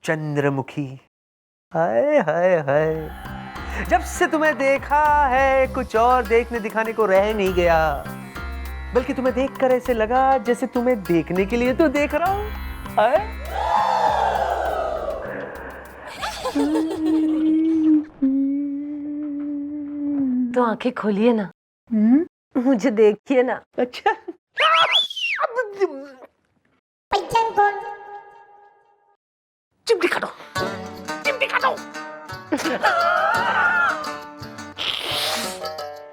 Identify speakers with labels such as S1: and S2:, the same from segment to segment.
S1: चंद्रमुखी। हाय हाय हाय, जब से तुम्हें देखा है कुछ और देखने दिखाने को रह नहीं गया, बल्कि तुम्हें देखकर ऐसे लगा जैसे तुम्हें देखने के लिए तो देख रहा हूं। हाय
S2: तो आंखें खोलिए ना, मुझे देखिए ना।
S1: अच्छा चिमटी काटो, चिमटी काटो।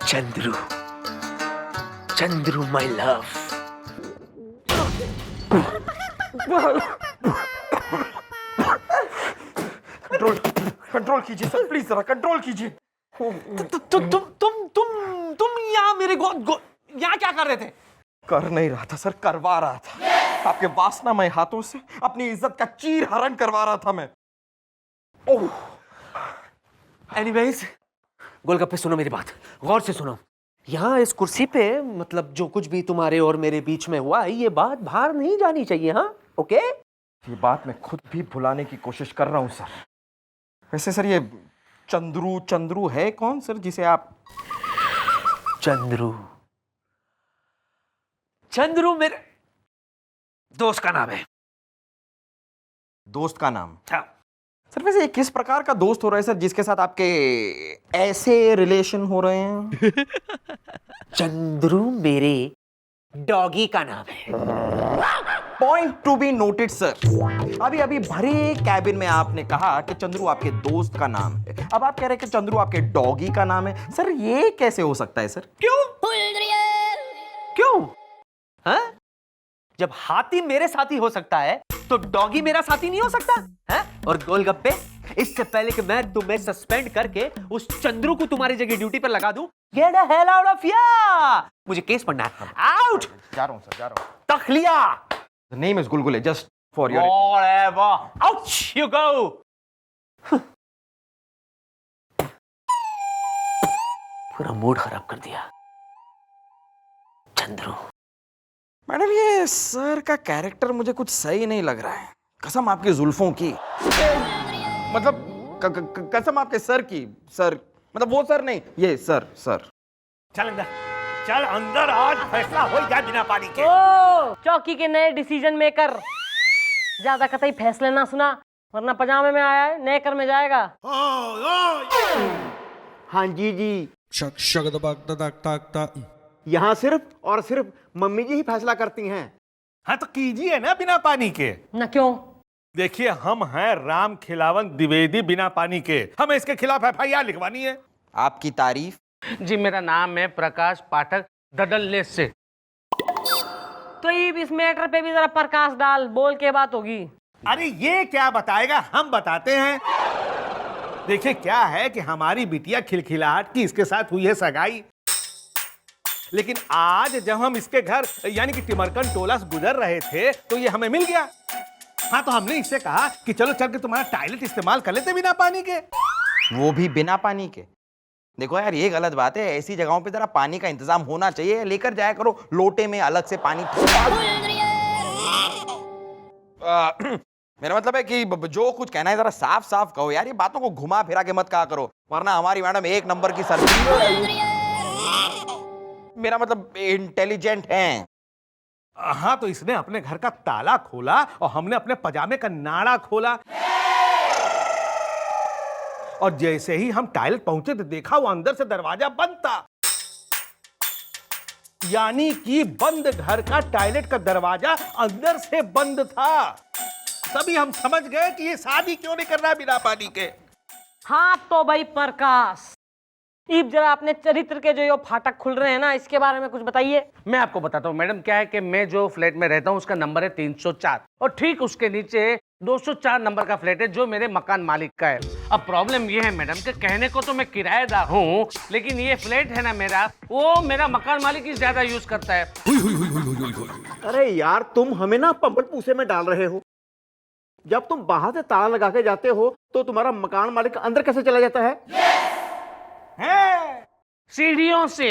S1: Chandru, Chandru my love.
S3: Control control कीजिए सर, प्लीज जरा कंट्रोल कीजिए।
S1: तुम यहाँ मेरे यहाँ क्या कर रहे थे?
S3: कर नहीं रहा था सर, करवा रहा था। आपके वासनामय हाथों से अपनी इज्जत का चीर हरण करवा रहा था मैं। ओह,
S1: एनीवेज, गोलगप्पे सुनो मेरी बात, गौर से सुनो। यहाँ इस कुर्सी पे मतलब जो कुछ भी तुम्हारे और मेरे बीच में हुआ है, ये बात बाहर नहीं जानी चाहिए। हाँ ओके?
S3: ये बात मैं खुद भी भुलाने की कोशिश कर रहा हूं सर। वैसे सर, ये चंद्रू चंद्रू है कौन सर जिसे आप?
S1: चंद्रू, चंद्रू मेरे दोस्त का नाम है।
S3: दोस्त का नाम?
S1: हाँ।
S3: सर वैसे ये किस प्रकार का दोस्त हो रहा है सर जिसके साथ आपके ऐसे रिलेशन हो रहे हैं?
S1: चंद्रू मेरे डॉगी का नाम है।
S3: Point to be noted sir. अभी अभी भरे कैबिन में आपने कहा कि चंद्रू आपके दोस्त का नाम है, अब आप कह रहे हैं कि चंद्रू आपके डॉगी का नाम है। सर ये कैसे हो सकता है सर?
S1: क्यों क्यों? हाँ? जब हाथी मेरे साथी हो सकता है तो डॉगी मेरा साथी नहीं हो सकता है? और गोलगप्पे, इससे पहले कि मैं तुम्हें सस्पेंड करके उस चंद्रू को तुम्हारी जगह ड्यूटी पर लगा दूं, get the hell out of here. मुझे केस पढ़ना है। आउट।
S3: जा रहा हूं सर, जा रहा हूं।
S1: तखलिया।
S3: The name is Gulgule, just for your...
S1: Whatever. Ouch, you go. पूरा मूड खराब कर दिया चंद्रू।
S3: मैडम ये सर का कैरेक्टर मुझे कुछ सही नहीं लग रहा है, कसम आपकी जुल्फों की। मतलब कसम आपके सर की। सर मतलब वो सर नहीं, ये सर।
S4: चल अंदर, चल अंदर, आज फैसला हो जाए बिना पानी के।
S2: ओ, चौकी के नए डिसीजन मेकर, ज्यादा कतई फैसले ना सुना, वरना पजामे में आया है नए कर में जाएगा।
S5: हाँ जी।
S6: शक शक दबक दक तक तक।
S5: यहाँ सिर्फ और सिर्फ मम्मी जी ही फैसला करती हैं।
S4: हाँ तो कीजिए ना बिना पानी के।
S2: ना क्यों?
S4: देखिए हम हैं राम खिलावन द्विवेदी बिना पानी के, हमें इसके खिलाफ एफआईआर लिखवानी है।
S3: आपकी तारीफ?
S7: जी मेरा नाम है प्रकाश पाठक दडल्ले से।
S2: तो ये इस मैटर पे भी जरा प्रकाश डाल, बोल के बात होगी।
S4: अरे ये क्या बताएगा, हम बताते हैं। देखिए क्या है कि हमारी बिटिया खिलखिलाहट की इसके साथ हुई है सगाई, लेकिन आज जब हम इसके घर यानी कि टिमरकन टोला से गुजर रहे थे तो ये हमें मिल गया। हाँ तो हमने इससे कहा कि चलो चल के तुम्हारा टॉयलेट इस्तेमाल कर लेते बिना पानी के।
S3: वो भी बिना पानी के? देखो यार ये गलत बात है, ऐसी जगहों पे जरा पानी का इंतजाम होना चाहिए, लेकर जाया करो लोटे में अलग से पानी। मेरा मतलब है कि जो कुछ कहना है जरा साफ साफ कहो यार, ये बातों को घुमा फिरा के मत कहा करो, वरना हमारी मैडम एक नंबर की सर्विस, मेरा मतलब इंटेलिजेंट है।
S4: हाँ तो इसने अपने घर का ताला खोला और हमने अपने पजामे का नाड़ा खोला, और जैसे ही हम टॉयलेट पहुंचे तो देखा वो अंदर से दरवाजा बंद था, यानी कि बंद घर का टॉयलेट का दरवाजा अंदर से बंद था। तभी हम समझ गए कि ये शादी क्यों नहीं कर रहा बिना पानी के।
S2: हाँ तो भाई प्रकाश, इब जरा अपने चरित्र के जो ये फाटक खुल रहे हैं ना, इसके बारे में कुछ बताइए।
S7: मैं आपको बताता हूँ मैडम, क्या है कि मैं जो फ्लैट में रहता हूँ उसका नंबर है 304 और ठीक उसके नीचे 204 नंबर का फ्लैट है जो मेरे मकान मालिक का है। अब प्रॉब्लम ये है मैडम कि कहने को तो मैं किराएदार हूँ, लेकिन ये फ्लैट है ना मेरा, वो मेरा मकान मालिक ही ज्यादा यूज करता है।
S5: अरे यार तुम हमें ना पंपट पूसे में डाल रहे हो। जब तुम बाहर से ताला लगा के जाते हो तो तुम्हारा मकान मालिक अंदर कैसे चला जाता है?
S7: सीढ़ियों से।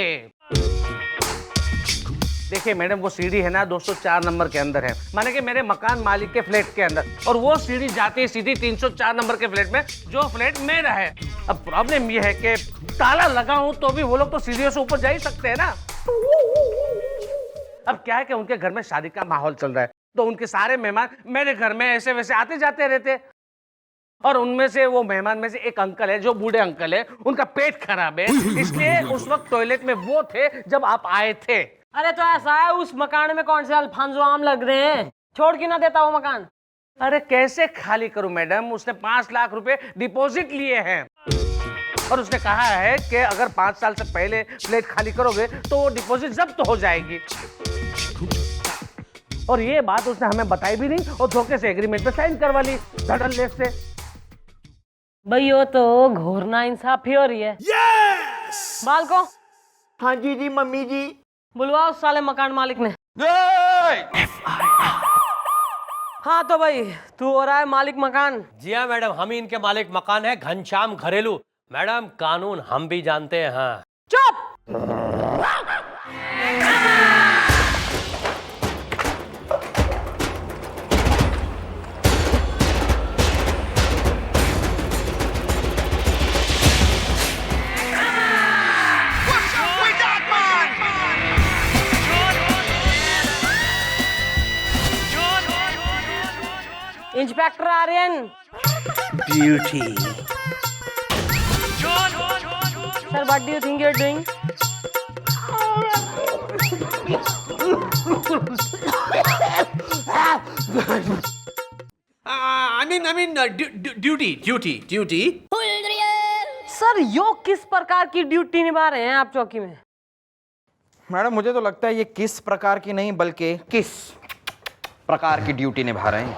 S7: देखिए मैडम, वो सीढ़ी है ना 204 नंबर के अंदर है, माने कि मेरे मकान मालिक के फ्लैट के अंदर, और वो सीढ़ी जाती है सीधी 304 नंबर के फ्लैट में, जो फ्लैट मेरा है। अब प्रॉब्लम ये है कि ताला लगा हूं तो भी वो लोग तो सीढ़ियों से ऊपर जा ही सकते हैं ना। अब क्या है कि उनके घर में शादी का माहौल चल रहा है, तो उनके सारे मेहमान मेरे घर में ऐसे वैसे आते जाते रहते, और उनमें से वो मेहमान में से एक अंकल है, जो बूढ़े अंकल है, उनका पेट खराब है, इसलिए उस वक्त टॉयलेट में वो थे जब आप आए थे।
S2: अरे तो ऐसा है, उस मकान में कौन से अल्फांसो आम लग रहे हैं, छोड़ क्यों ना देता वो मकान।
S7: अरे कैसे खाली करूं मैडम, उसने 5 लाख रुपए डिपॉजिट लिए हैं, और उसने कहा है कि अगर 5 साल से पहले फ्लैट खाली करोगे तो वो डिपॉजिट जब्त हो जाएगी। और ये बात उसने हमें बताई भी नहीं, और धोखे से एग्रीमेंट पे साइन करवा ली धड़ल्ले लेस से।
S2: भाई वो तो घोर नाइंसाफी हो रही है। बालको,
S5: हाँ जी जी मम्मी जी।
S2: बुलवाओ उस साले मकान मालिक ने। हाँ तो भाई, तू हो रहा है मालिक मकान।
S8: जी हाँ मैडम, हम ही इनके मालिक मकान है, घनश्याम घरेलू। मैडम कानून हम भी जानते हैं। हाँ
S2: चुप। Inspector Aryan.
S8: Beauty.
S2: Sir, what do you think you are doing?
S8: I mean, duty.
S2: Sir, यो किस प्रकार की ड्यूटी निभा रहे हैं आप चौकी में?
S3: मैडम मुझे तो लगता है ये किस प्रकार की नहीं बल्कि किस प्रकार की ड्यूटी निभा रहे हैं।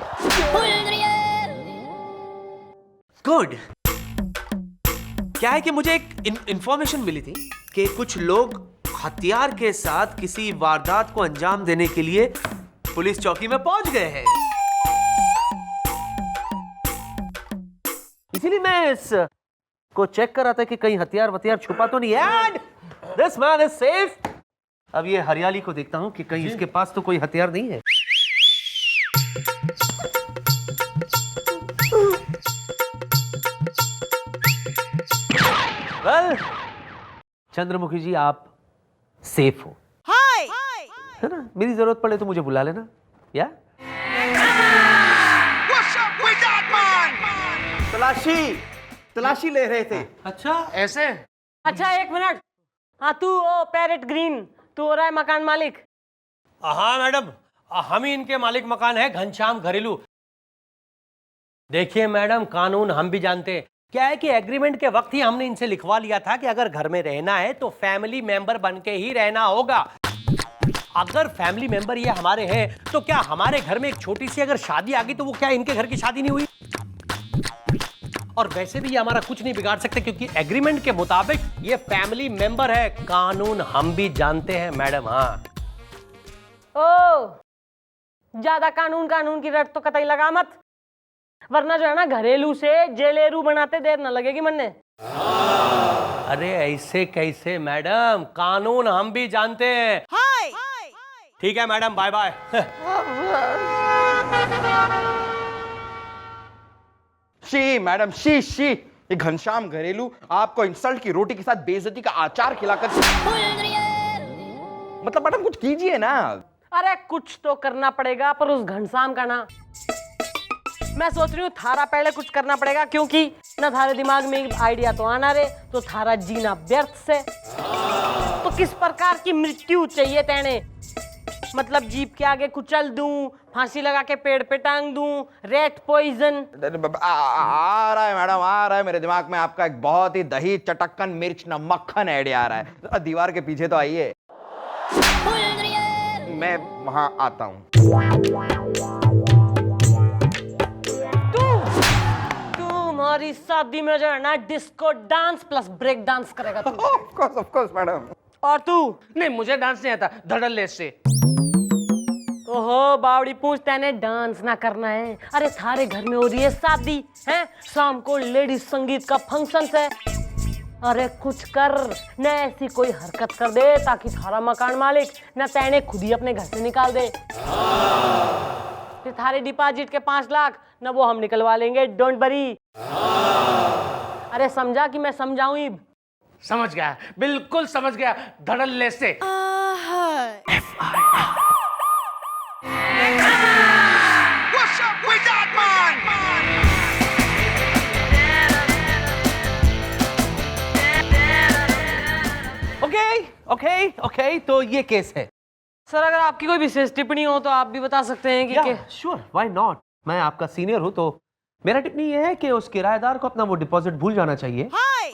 S1: गुड। क्या है कि मुझे एक इंफॉर्मेशन मिली थी कि कुछ लोग हथियार के साथ किसी वारदात को अंजाम देने के लिए पुलिस चौकी में पहुंच गए हैं। इसीलिए मैं इस को चेक कर रहा था कि कहीं हथियार छुपा तो नहीं है। This man is safe. अब ये हरियाली को देखता हूं कि कहीं इसके पास तो कोई हथियार नहीं है। वेल, चंद्रमुखी जी आप सेफ हो। हाय है ना, मेरी जरूरत पड़े तो मुझे बुला लेना। या
S5: तलाशी ले रहे थे।
S8: अच्छा
S7: ऐसे?
S2: अच्छा, एक मिनट। हाँ, तू ओ पैरेट ग्रीन, तू हो रहा है मकान मालिक।
S8: हाँ मैडम, हम ही इनके मालिक मकान है, घनश्याम घरेलू। देखिए मैडम, कानून हम भी जानते हैं। क्या है कि एग्रीमेंट के वक्त ही हमने इनसे लिखवा लिया था कि अगर घर में रहना है तो फैमिली मेंबर बन के ही रहना होगा। अगर फैमिली मेंबर ये हमारे हैं तो क्या हमारे घर में एक छोटी सी अगर शादी आ गई तो वो क्या इनके घर की शादी नहीं हुई? और वैसे भी ये हमारा कुछ नहीं बिगाड़ सकते क्योंकि एग्रीमेंट के मुताबिक ये फैमिली मेंबर है। कानून हम भी जानते हैं मैडम। हाँ
S2: ओ, ज्यादा कानून की रट तो कतई लगा मत, वरना जो है ना घरेलू से जेलेरू बनाते देर न लगेगी मनने।
S8: अरे ऐसे कैसे मैडम, कानून हम भी जानते हैं। हाय ठीक है मैडम, बाय बाय।
S3: शी मैडम, शी ये घनश्याम घरेलू आपको इंसल्ट की रोटी के साथ बेइज्जती का अचार खिलाकर, मतलब मैडम कुछ कीजिए ना।
S2: अरे कुछ तो करना पड़ेगा, पर उस घनश्याम का ना, मैं सोच रही हूँ थारा पहले कुछ करना पड़ेगा, क्योंकि ना थारे दिमाग में आइडिया तो आना रे, तो थारा जीना व्यर्थ से। तो किस प्रकार की मृत्यु चाहिए तेने? मतलब जीप के आगे कुचल दूं, फांसी लगा के पेड़ पे टांग दूं, रेट पॉइजन?
S3: आ रहा है मैडम, आ रहा है मेरे दिमाग में आपका एक बहुत ही दही चटक्कन मिर्च न मक्खन आइडिया आ रहा है। दीवार के पीछे तो आइए, मैं वहां आता हूं।
S2: तुम्हारी शादी में जो है ना disco dance plus break dance करेगा तू।
S3: Of course madam.
S2: और तू?
S7: नहीं, मुझे डांस नहीं आता धड़ल्ले से।
S2: ओहो बावड़ी पूछते ने डांस ना करना है? अरे थारे घर में हो रही है शादी है, शाम को लेडीज संगीत का फंक्शन है, अरे कुछ कर न, ऐसी कोई हरकत कर दे ताकि थारा मकान मालिक न तैने खुद ही अपने घर से निकाल दे। फिर थारे डिपॉजिट के 5 लाख न वो हम निकलवा लेंगे, डोंट वरी। अरे समझा कि मैं समझाऊं ही?
S7: समझ गया, बिल्कुल समझ गया, धड़ल्ले से।
S1: ओके ओके, तो ये केस है।
S2: सर अगर आपकी कोई विशेष टिप्पणी हो तो आप भी बता सकते हैं कि
S1: श्योर, व्हाई नॉट। मैं आपका सीनियर हूं, तो मेरा टिप्पणी ये है कि उस किराएदार को अपना वो डिपॉजिट भूल जाना चाहिए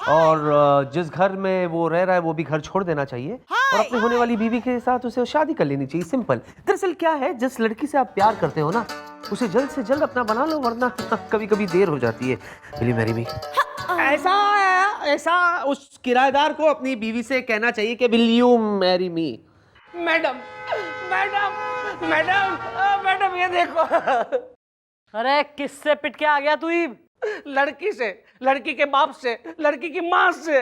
S1: और जिस घर में वो रह रहा है वो भी घर छोड़ देना चाहिए और अपने होने वाली बीवी के साथ उसे शादी कर लेनी चाहिए। सिंपल। दरअसल क्या है, जिस लड़की से आप प्यार करते हो ना, उसे जल्द से जल्द अपना बना लो, वरना कभी कभी देर हो जाती है। Will you marry me? ऐसा उस किराएदार को अपनी बीवी से कहना चाहिए कि will you marry me?
S7: Madam madam madam madam, ये देखो।
S2: अरे किससे पिट के आ गया तू ही?
S7: लड़की से, लड़की के बाप से, लड़की की माँ से।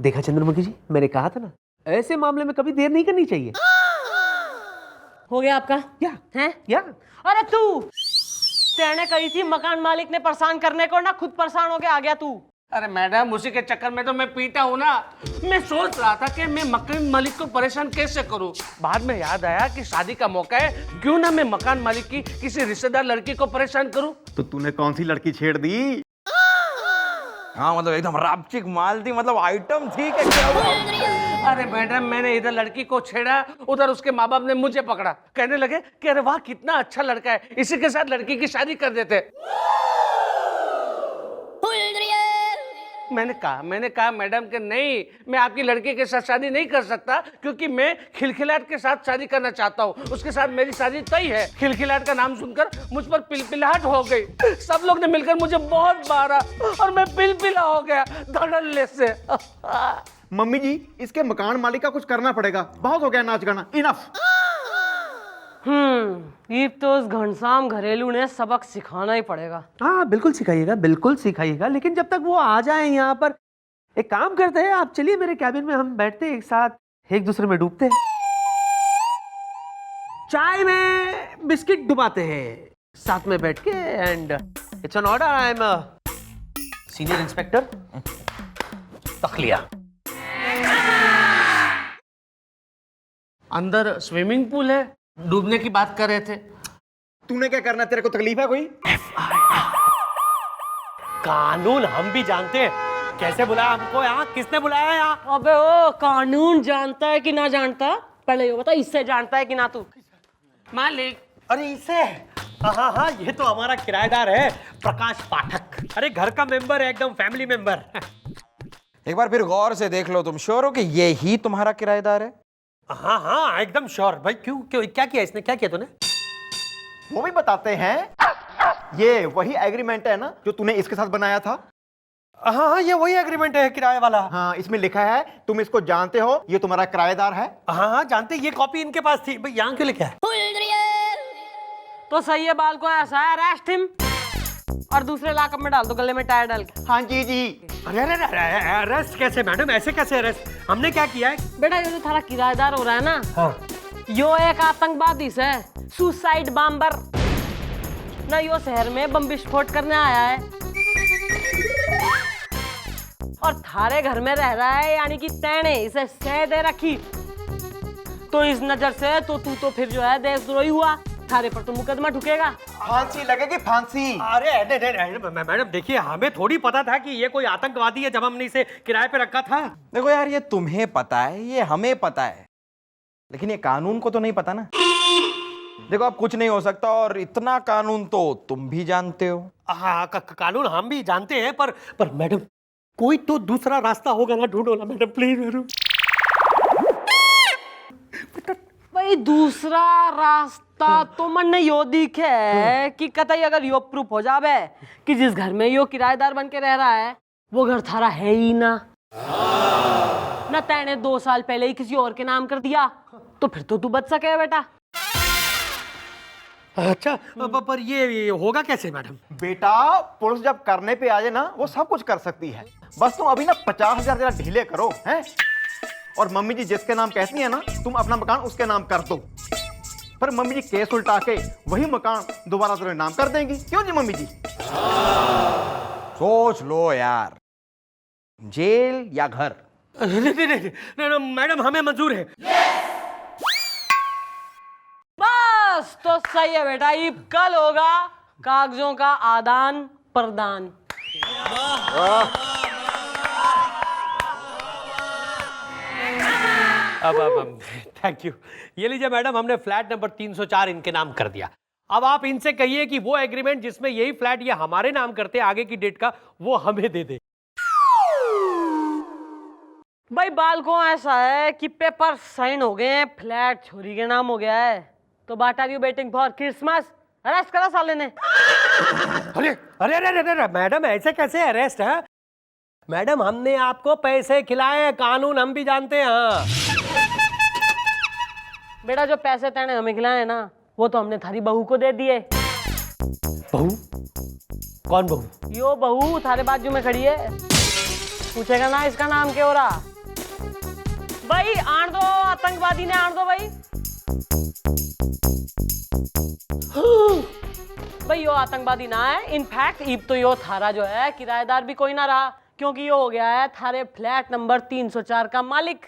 S1: देखा चंद्रमुखी जी, मैंने कहा था ना, ऐसे मामले में कभी देर नहीं करनी चाहिए।
S2: हो गया आपका?
S1: या
S2: अरे तू तेने कही थी मकान मालिक ने परेशान करने को, ना खुद परेशान हो के आ गया तू।
S7: अरे मैडम, उसी के चक्कर में तो मैं पीटा हूँ ना। मैं सोच रहा था कि मैं मकान मालिक को परेशान कैसे करूँ। बाद में याद आया कि शादी का मौका है, क्यों ना मैं मकान मालिक की किसी रिश्तेदार लड़की को परेशान करूँ।
S5: तो तूने कौन सी लड़की छेड़ दी?
S3: हाँ मतलब एकदम रापचिक माल थी, मतलब आइटम थी कि क्या हुआ?
S7: अरे मैडम, मैंने इधर लड़की को छेड़ा, उधर उसके माँ बाप ने मुझे पकड़ा। कहने लगे कि अरे वाह कितना अच्छा लड़का है, इसी के साथ लड़की की शादी कर देते। मैंने कहा मैडम कि नहीं, मैं आपकी लड़की के साथ शादी नहीं कर सकता, क्योंकि मैं खिलखिलाहट के साथ शादी करना चाहता हूँ। उसके साथ मेरी शादी तय है। खिलखिलाहट का नाम सुनकर मुझ पर पिलपिलाहट हो गई। सब लोग ने मिलकर मुझे बहुत मारा और मैं पिलपिला हो गया धड़ल्ले से।
S5: मम्मी जी, इसके मकान मालिक का कुछ करना पड़ेगा। बहुत हो गया नाच गाना, इनफ।
S2: ये तो उस घनश्याम घरेलू ने सबक सिखाना ही पड़ेगा।
S1: हाँ बिल्कुल सिखाइएगा, बिल्कुल सिखाइएगा, लेकिन जब तक वो आ जाए यहाँ पर, एक काम करते हैं, आप चलिए मेरे कैबिन में, हम बैठते हैं एक साथ, एक दूसरे में डूबते हैं, चाय में बिस्किट डुबाते हैं साथ में बैठ के, and it's an order. I am senior inspector तखलिया।
S7: अंदर स्विमिंग पूल है, डूबने की बात कर रहे थे।
S5: तूने क्या करना, तेरे को तकलीफ है कोई?
S8: कानून हम भी जानते हैं। कैसे बुलाया हमको यहाँ? किसने बुलाया यहाँ?
S2: अबे ओ, कानून जानता है कि ना जानता? पहले ये बता, इससे जानता है कि ना तू?
S7: मालिक।
S8: अरे इसे? हाँ, ये तो हमारा किराएदार है, प्रकाश पाठक। अरे घर का मेंबर है, एकदम फैमिली मेंबर।
S3: एक बार फिर गौर से देख लो, तुम श्योर हो कि ये ही तुम्हारा किराएदार है?
S8: हाँ एकदम श्योर। भाई क्यों क्यों क्या किया इसने? क्या किया तूने?
S5: वो भी बताते हैं। ये वही एग्रीमेंट है ना जो तूने इसके साथ बनाया था?
S8: हाँ, ये वही एग्रीमेंट है किराए वाला।
S5: हाँ, इसमें लिखा है, तुम इसको जानते हो, ये तुम्हारा किराएदार है।
S8: हाँ जानते, ये कॉपी इनके पास थी। भाई यहाँ क्यों लिखा है?
S2: तो सही है, बाल को ऐसा है, अरेस्ट हिम और दूसरे लाकअप में डाल दो, गले में टायर डाल के।
S5: हाँ जी जी।
S8: अरे अरेस्ट कैसे मैडम? ऐसे कैसे अरेस्ट? हमने क्या किया है?
S2: बेटा ये जो थारा किराएदार हो रहा है ना,
S8: हाँ।
S2: यो एक आतंकवादी से, सुसाइड बॉम्बर ना, यो शहर में बम विस्फोट करने आया है और थारे घर में रह रहा है, यानी कि तैने इसे सह दे रखी। तो इस नजर से तो तू तो फिर जो है देशद्रोही हुआ, थारे पर तो मुकदमा ठुकेगा।
S5: फांसी लगेगी, फांसी।
S8: अरे मैडम देखिए, हमें थोड़ी पता था कि ये कोई आतंकवादी है जब हमने इसे किराए पे रखा था।
S3: देखो यार, ये तुम्हें पता है, ये हमें पता है, लेकिन ये कानून को तो नहीं पता ना। देखो अब कुछ नहीं हो सकता, और इतना कानून तो तुम भी जानते हो।
S8: हाँ कानून हम भी जानते हैं, पर मैडम कोई तो दूसरा रास्ता होगा ना, ढूंढो ना मैडम, प्लीज मैडम।
S2: भाई दूसरा रास्ता तो मन ने यो दिखे है कि कतई अगर यो प्रूफ हो जावे कि जिस घर में यो किराएदार बन के रह रहा है वो घर थारा है ही ना तैने 2 साल पहले ही किसी और के नाम कर दिया, तो फिर तो तू बच सके बेटा।
S8: अच्छा पर ये होगा कैसे मैडम?
S5: बेटा पुलिस जब करने पे आ जाए ना वो सब कुछ कर सकती है। बस तुम अभी ना 50,000 जरा ढीले करो हैं। और मम्मी जी जिसके नाम कहती है ना तुम अपना मकान उसके नाम कर दो। पर मम्मी जी केस उल्टा के वही मकान दोबारा तुम्हारे नाम कर देंगी। क्यों जी मम्मी जी?
S3: सोच लो यार, जेल या घर?
S8: नहीं, मैडम हमें मंजूर है।
S2: बस तो सही है बेटा, ये कल होगा कागजों का आदान प्रदान।
S8: अब थैंक यू। ये लीजिए मैडम, हमने फ्लैट नंबर 304 इनके नाम कर दिया। अब आप इनसे कहिए कि वो एग्रीमेंट जिसमें यही फ्लैट ये हमारे नाम करते आगे की डेट का, वो हमें दे दे।
S2: भाई बालकों ऐसा है कि पेपर साइन हो गए हैं, फ्लैट छोरी के नाम हो गया है, तो what are you waiting for? Christmas arrest करा साले ने।
S8: अरे अरे अरे अरे मैडम ऐसे कैसे अरेस्ट है? मैडम हमने आपको पैसे खिलाए हैं, कानून हम भी जानते हैं। हाँ
S2: बेटा जो पैसे तेने हमें खिलाए हैं ना, वो तो हमने थारी बहू को दे दिए।
S8: बहू? कौन बहू?
S2: यो बहू थारे बाजू में खड़ी है, पूछेगा ना इसका नाम क्या हो रहा। भाई आण दो, आतंकवादी ने आण दो भाई। भाई यो आतंकवादी ना है, इनफैक्ट इब तो यो थारा जो है किराएदार भी कोई ना रहा, क्योंकि यो हो गया है थारे फ्लैट नंबर 304 का मालिक।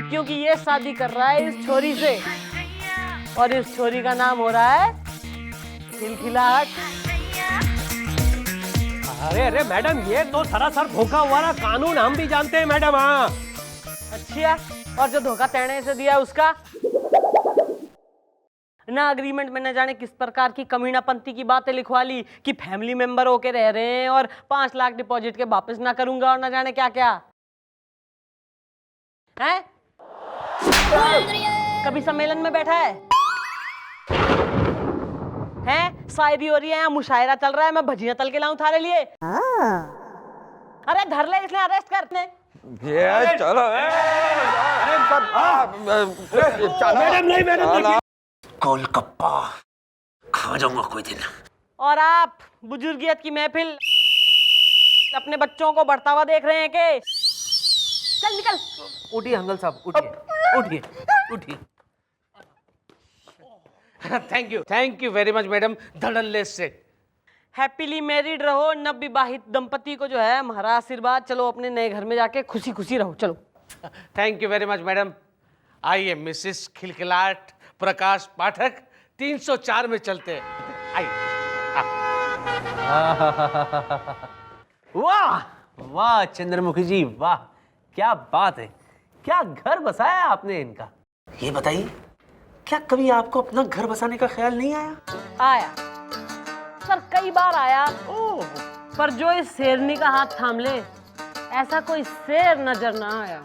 S2: क्योंकि ये शादी कर रहा है इस छोरी से, और इस छोरी का नाम हो रहा है खिलखिलाहट।
S8: अरे अरे मैडम ये तो सरासर धोखा हुआ ना, कानून हम भी जानते हैं मैडम। हाँ
S2: अच्छा, और जो धोखा तेने से दिया उसका ना अग्रीमेंट में न जाने किस प्रकार की कमीनापंती की बातें लिखवा ली कि फैमिली मेंबर होके रह रहे हैं और 5 लाख डिपॉजिट के वापस ना करूंगा और ना जाने क्या क्या है। कभी सम्मेलन में बैठा है? हैं शायरी हो रही है या मुशायरा चल रहा है, मैं भजिया तल के लाऊं थारे लिए? अरे धर ले, इसलिए अरेस्ट करने।
S3: ये चलो
S8: मैडम नहीं, मैडम देखिए।
S1: गोलगप्पा खा जाऊंगा कोई दिन।
S2: और आप बुजुर्गियत की महफिल अपने बच्चों को बढ़ता हुआ देख रहे हैं के? चल निकल।
S1: उठिए अंकल साहब, उठिए उठिए उठिए।
S7: Thank you very much madam, धड़ल्ले से।
S2: हैप्पीली मैरिड रहो, नवविवाहित दंपति को जो है हमारा आशीर्वाद। चलो अपने नए घर में जाके खुशी खुशी रहो, चलो।
S7: Thank you very much madam. आइए मिसेस खिलखिलाहट प्रकाश पाठक, 304 में चलते हैं। आइए।
S1: वाह वाह चंद्रमुखी जी, वाह क्या बात है, क्या घर बसाया आपने इनका। ये बताइए, क्या कभी आपको अपना घर बसाने का ख्याल नहीं आया?
S2: आया सर, कई बार आया। पर जो इस शेरनी का हाथ थाम ले, ऐसा कोई शेर नजर ना आया।